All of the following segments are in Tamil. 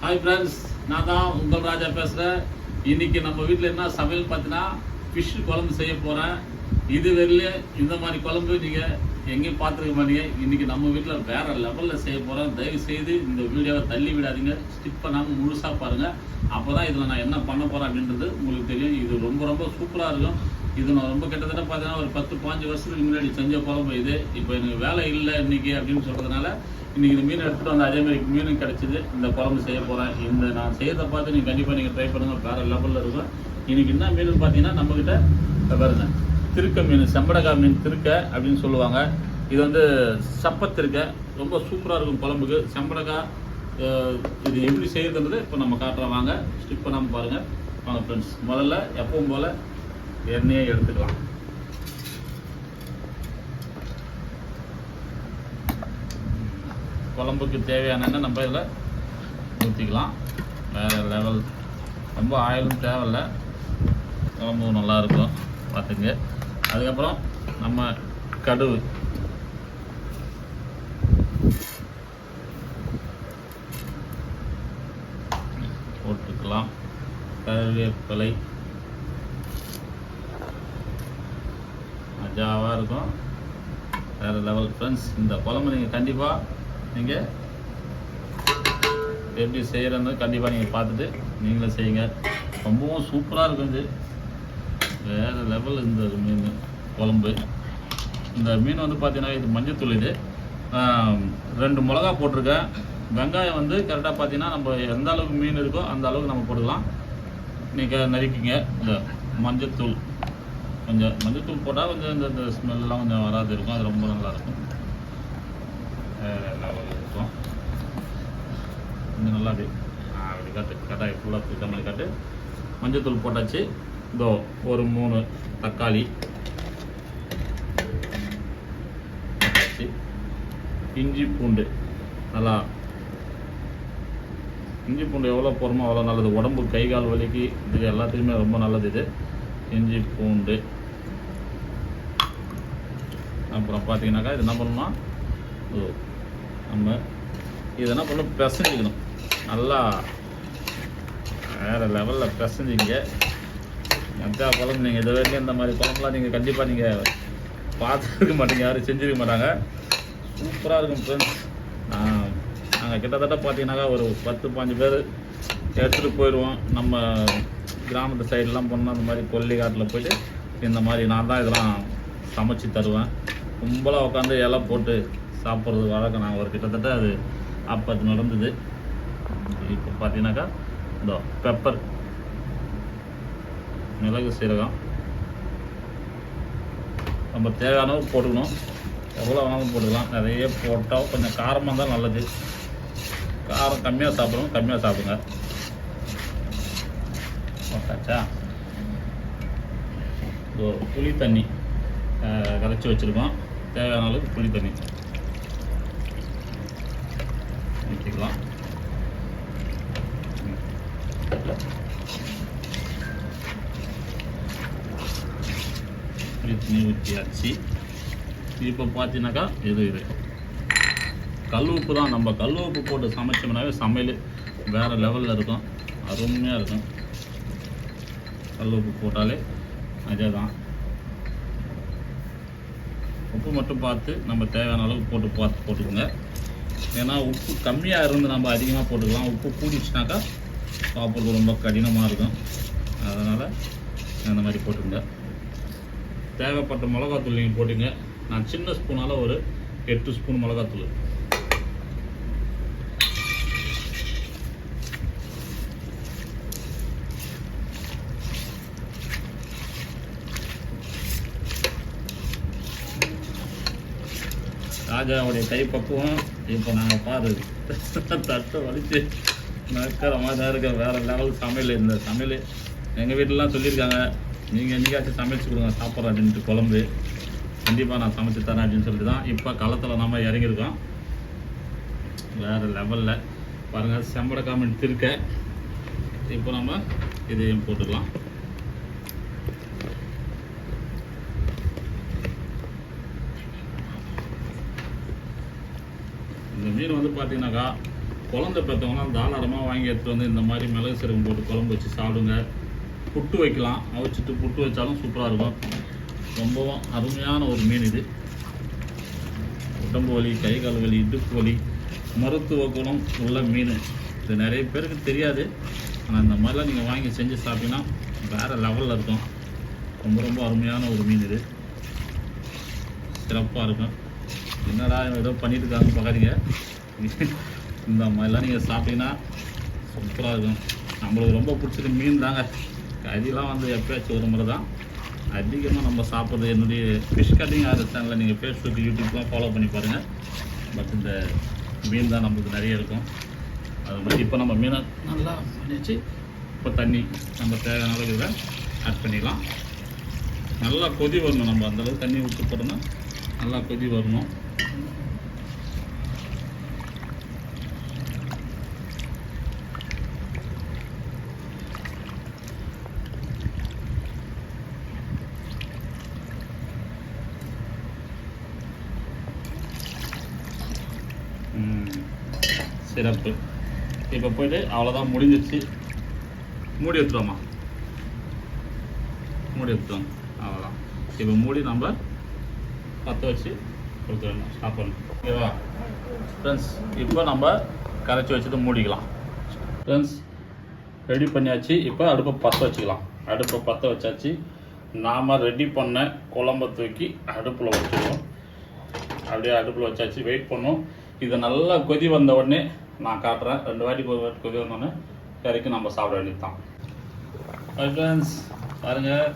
ஹாய் ஃப்ரெண்ட்ஸ், நான் தான் உங்கள் ராஜா பேசுகிறேன். இன்றைக்கி நம்ம வீட்டில் என்ன சமையல் பார்த்தீங்கன்னா ஃபிஷ் குழம்பு செய்ய போகிறேன். இது வரையிலும் இந்த மாதிரி குழம்பு நீங்கள் எங்கேயும் பார்த்துருக்க மாட்டீங்க. இன்றைக்கி நம்ம வீட்டில் வேறு லெவலில் செய்ய போகிறேன். தயவு செய்து இந்த வீடியோவை தள்ளி விடாதீங்க, ஸ்கிப் பண்ணாமல் முழுசாக பாருங்கள். அப்போ தான் இதில் நான் என்ன பண்ண போகிறேன் அப்படின்றது உங்களுக்கு தெரியும். இது ரொம்ப ரொம்ப சூப்பராக இருக்கும். இது நான் ரொம்ப கிட்டத்தட்ட பார்த்தீங்கன்னா ஒரு 10-15 வருஷத்துக்கு முன்னாடி செஞ்ச குழம்பு இது. இப்போ எனக்கு வேலை இல்லை இன்றைக்கி அப்படின்னு சொல்கிறதுனால இன்றைக்கி இந்த மீன் எடுத்துகிட்டு வந்து அதேமாதிரி மீனும் கிடச்சிது. இந்த குழம்பு செய்ய போகிறேன். இந்த நான் செய்யறதை பார்த்து நீங்கள் கண்டிப்பாக நீங்கள் ட்ரை பண்ணுங்கள். வேறு லெவலில் இருக்கும். இன்றைக்கி என்ன மீன் பார்த்தீங்கன்னா நம்மக்கிட்ட பாருங்க, திருக்க மீன், செம்படக்காய் மீன் திருக்க அப்படின்னு சொல்லுவாங்க. இது வந்து சப்பத்திருக்க, ரொம்ப சூப்பராக இருக்கும் குழம்புக்கு. செம்படக்காய் இது எப்படி செய்யுதுன்றது இப்போ நம்ம காட்டுறோம். வாங்க, ஸ்கிப் பண்ணாமல் பாருங்கள். வாங்க ஃப்ரெண்ட்ஸ், முதல்ல எப்பவும் போல் எண்ணெயை எடுத்துக்கலாம். குழம்புக்கு தேவையான எண்ணெய் நம்ம இதில் ஊற்றிக்கலாம். வேறு லெவல், ரொம்ப ஆயிலும் தேவையில்லை, குழம்பு நல்லாயிருக்கும் பார்த்துங்க. அதுக்கப்புறம் நம்ம கடுகு போட்டுக்கலாம். கருவேப்பிலை மஜாவாக இருக்கும். வேறு லெவல் ஃப்ரெண்ட்ஸ். இந்த குழம்பு நீங்கள் கண்டிப்பாக நீங்கள் எப்படி செய்கிறன்னு கண்டிப்பாக நீங்கள் பார்த்துட்டு நீங்களும் செய்யுங்க. ரொம்பவும் சூப்பராக இருக்கும். இது வேறு லெவல் இந்த மீன் குழம்பு. இந்த மீன் வந்து பார்த்தீங்கன்னா இது மஞ்சத்தூள். இது 2 மிளகா போட்டிருக்கேன். வெங்காயம் வந்து கரெக்டாக பார்த்தீங்கன்னா நம்ம எந்த அளவுக்கு மீன் இருக்கோ அந்த அளவுக்கு நம்ம போட்டுக்கலாம். நீங்கள் நறுக்கிங்க. இந்த மஞ்சத்தூள் கொஞ்சம், மஞ்சத்தூள் போட்டால் கொஞ்சம் இந்த ஸ்மெல்லாம் கொஞ்சம் வராது இருக்கும். அது ரொம்ப நல்லாயிருக்கும். லெவலில் இருக்கும். கொஞ்சம் நல்லா அப்படி காட்டு, கட்டாய் ஃபுல்லாக இருக்க மாதிரி காட்டு. மஞ்சத்தூள் போட்டாச்சு. இதோ ஒரு 3 தக்காளி போட்டாச்சு. இஞ்சி பூண்டு, நல்லா இஞ்சி பூண்டு எவ்வளோ போடுறோமோ அவ்வளோ நல்லது. உடம்பு கை கால் வலிக்கு இது எல்லாத்துக்குமே ரொம்ப நல்லது இது இஞ்சி பூண்டு. அப்புறம் பார்த்தீங்கன்னாக்கா இது என்ன பண்ணணும்னா நம்ம இது என்ன பண்ணணும், பிசைஞ்சிக்கணும். நல்லா வேறு லெவலில் பிசைஞ்சிங்க. மஞ்சா குழம்பு நீங்கள் இது வரைக்கும் இந்த மாதிரி குழம்புலாம் நீங்கள் கண்டிப்பாக நீங்கள் பார்த்துருக்க மாட்டீங்க, யாரும் செஞ்சுருக்க மாட்டாங்க. சூப்பராக இருக்கும் ஃப்ரெண்ட்ஸ். நாங்கள் கிட்டத்தட்ட பார்த்தீங்கன்னாக்கா ஒரு 10-15 பேர் எடுத்துகிட்டு போயிடுவோம். நம்ம கிராமத்து சைடெலாம் போனால் அந்த மாதிரி கொல்லி காட்டில் போய்ட்டு இந்த மாதிரி நான் தான் இதெல்லாம் சமைச்சு தருவேன். கும்பலாக உட்காந்து இலை போட்டு சாப்பிட்றது வழக்கம். நான் ஒரு கிட்டத்தட்ட அது அப்போ அது நடந்தது. இப்போ பார்த்தீங்கன்னாக்கா இந்த பெப்பர், மிளகு, சீரகம் நம்ம தேவையான போட்டுக்கணும். எவ்வளோ வேணாலும் போட்டுக்கலாம். நிறைய போட்டால் கொஞ்சம் காரமாக தான் நல்லது. காரம் கம்மியாக சாப்பிடணும், கம்மியாக சாப்பிடுங்க. போட்டாச்சா? புளி தண்ணி கரைச்சி வச்சுருக்கோம். தேவையான அளவுக்கு புளி தண்ணி ஊற்றிக்கலாம். புளி தண்ணி ஊற்றியாச்சு. இப்போ பார்த்தீங்கன்னாக்கா இது கல் உப்பு தான். நம்ம கல் உப்பு போட்டு சமைச்சோம்னாவே சமையல் வேறு லெவலில் இருக்கும், அருமையாக இருக்கும். கல் உப்பு போட்டாலே அதே தான். உப்பு மட்டும் பார்த்து நம்ம தேவையான அளவுக்கு போட்டுக்கோங்க. ஏன்னா உப்பு கம்மியாக இருந்து நம்ம அதிகமாக போட்டுக்கலாம். உப்பு கூடிச்சுனாக்கா சாப்பிட்றது ரொம்ப கடினமாக இருக்கும். அதனால் அந்த மாதிரி போட்டுங்க. தேவைப்பட்ட மிளகாத்தூள் நீங்கள் போட்டுங்க. நான் சின்ன ஸ்பூனால் ஒரு 8 ஸ்பூன் மிளகாத்தூள். ராஜாவுடைய கை பக்குவம் இப்போ நாங்கள் பாரு தட்டை வலிச்சு நக்கிற மாதிரி தான் இருக்க. வேறு லெவல் சமையல். இந்த சமையல் எங்கள் வீட்டிலலாம் சொல்லியிருக்காங்க, நீங்கள் என்றைக்காச்சும் சமைச்சு கொடுங்க சாப்பிட்றேன் அப்படின்ட்டு. குழம்பு கண்டிப்பாக நான் சமைச்சு தரேன் அப்படின்னு சொல்லிட்டு தான் இப்போ களத்தில் நம்ம இறங்கியிருக்கோம். வேறு லெவலில் பாருங்கள், செம்படக்காய் மீன் திருக்க. இப்போ நம்ம இதையும் போட்டுக்கலாம். இந்த மீன் வந்து பார்த்தீங்கன்னாக்கா குழந்தை பெற்றவங்களாம் தாராளமாக வாங்கி எடுத்துகிட்டு வந்து இந்த மாதிரி மிளகு சீரகம் போட்டு குழம்பு வச்சு சாப்பிடுங்க. புட்டு வைக்கலாம், அவிச்சிட்டு புட்டு வச்சாலும் சூப்பராக இருக்கும். ரொம்பவும் அருமையான ஒரு மீன் இது. உடம்பு வலி, கை கால் வலி, இடுப்பு வலி, மருத்துவ குணம் உள்ள மீன். இது நிறைய பேருக்கு தெரியாது. ஆனால் இந்த மாதிரிலாம் நீங்கள் வாங்கி செஞ்சு சாப்பிட்டீங்கன்னா வேறு லெவலில் இருக்கும். ரொம்ப ரொம்ப அருமையான ஒரு மீன் இது. சிறப்பாக இருக்கும். என்னடா ஏதோ பண்ணிட்டு இருக்காங்கன்னு பார்க்காதீங்க. இந்த மாதிரிலாம் நீங்கள் சாப்பிட்டீங்கன்னா சூப்பராக இருக்கும். நம்மளுக்கு ரொம்ப பிடிச்சது மீன் தாங்க. கறிலாம் வந்து எப்பயாச்சும் ஒரு முறை தான் அதிகமாக நம்ம சாப்பிட்றது. என்னுடைய ஃபிஷ் கட்டிங் ஆகிற சேனலில் நீங்கள் ஃபேஸ்புக், யூடியூப்லாம் ஃபாலோ பண்ணி பாருங்கள். பட் இந்த மீன் தான் நம்மளுக்கு நிறைய இருக்கும். அது மாதிரி இப்போ நம்ம மீனை நல்லா பண்ணிச்சு. இப்போ தண்ணி நம்ம தேவையான அளவுக்கு இதில் ஆட் பண்ணிடலாம். நல்லா கொதி வரணும். நம்ம அந்தளவுக்கு தண்ணி விட்டு போட்டோம்னா நல்லா கொதி வரணும். சிறப்பு. இப்போ போய்ட்டு அவ்வளோதான், முடிஞ்சிச்சு. மூடி எடுத்துருவோமா? மூடி எடுத்துருவோம். அவ்வளோதான். இப்போ மூடி நம்ம பற்ற வச்சு கொடுத்துடணும். ஸ்டாப் பண்ணணும். ஓகேவா ஃப்ரெண்ட்ஸ்? இப்போ நம்ம கரைச்சி வச்சுட்டு மூடிக்கலாம். ஃப்ரெண்ட்ஸ் ரெடி பண்ணியாச்சு. இப்போ அடுப்பை பற்ற வச்சுக்கலாம். அடுப்பை பற்ற வச்சாச்சு. நாம் ரெடி பண்ண குழம்பை தூக்கி அடுப்பில் வச்சுருவோம். அப்படியே அடுப்பில் வச்சாச்சு. வெயிட் பண்ணோம். இதை நல்லா கொதி வந்த உடனே நான் காட்டுறேன். 2 வாட்டி கொதி வந்தோடனே கறிக்கு நம்ம சாப்பிட வேண்டியது தான். ஃப்ரெண்ட்ஸ் பாருங்கள்,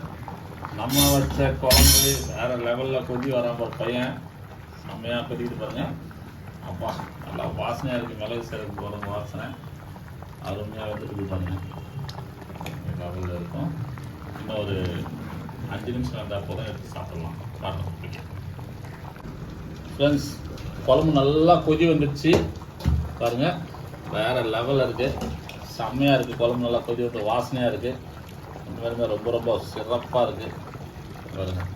நம்ம வச்ச குழம்பு வேறு லெவலில் கொதி வராமல் ஒரு பையன் செம்மையாக கொதிக்கிட்டு பாருங்கள். அப்பா நல்லா வாசனையாக இருக்குது. மிளகு சீரகம் போகிற வாசனை அருமையாக வந்துட்டு பாருங்கள். லெவலில் இருக்கும். இன்னும் ஒரு 5 நிமிஷம் வந்தால் போதும் எடுத்து சாப்பிடலாம். பாருங்கள் ஃப்ரெண்ட்ஸ், குழம்பு நல்லா கொதி வந்துடுச்சு பாருங்கள். வேறு லெவலில் இருக்குது. செம்மையாக இருக்குது. குழம்பு நல்லா கொதி வந்து வாசனையாக இருக்குது. இந்த மாதிரி ரொம்ப ரொம்ப சிறப்பாக இருக்குது பாருங்கள்.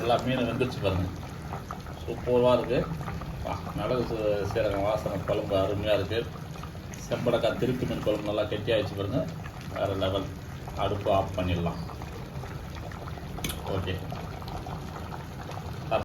எல்லா மீன் வந்துடுச்சு பாருங்கள். சூப்பராக இருக்குது. மிளகு சீரகம் வாசனை குழம்பு அருமையாக இருக்குது. செம்படக்காய் திருப்பி மீன் குழம்பு நல்லா கெட்டியாகிடுச்சு பாருங்கள். வேறு லெவல். அடுப்பு ஆஃப் பண்ணிடலாம். ஓகே.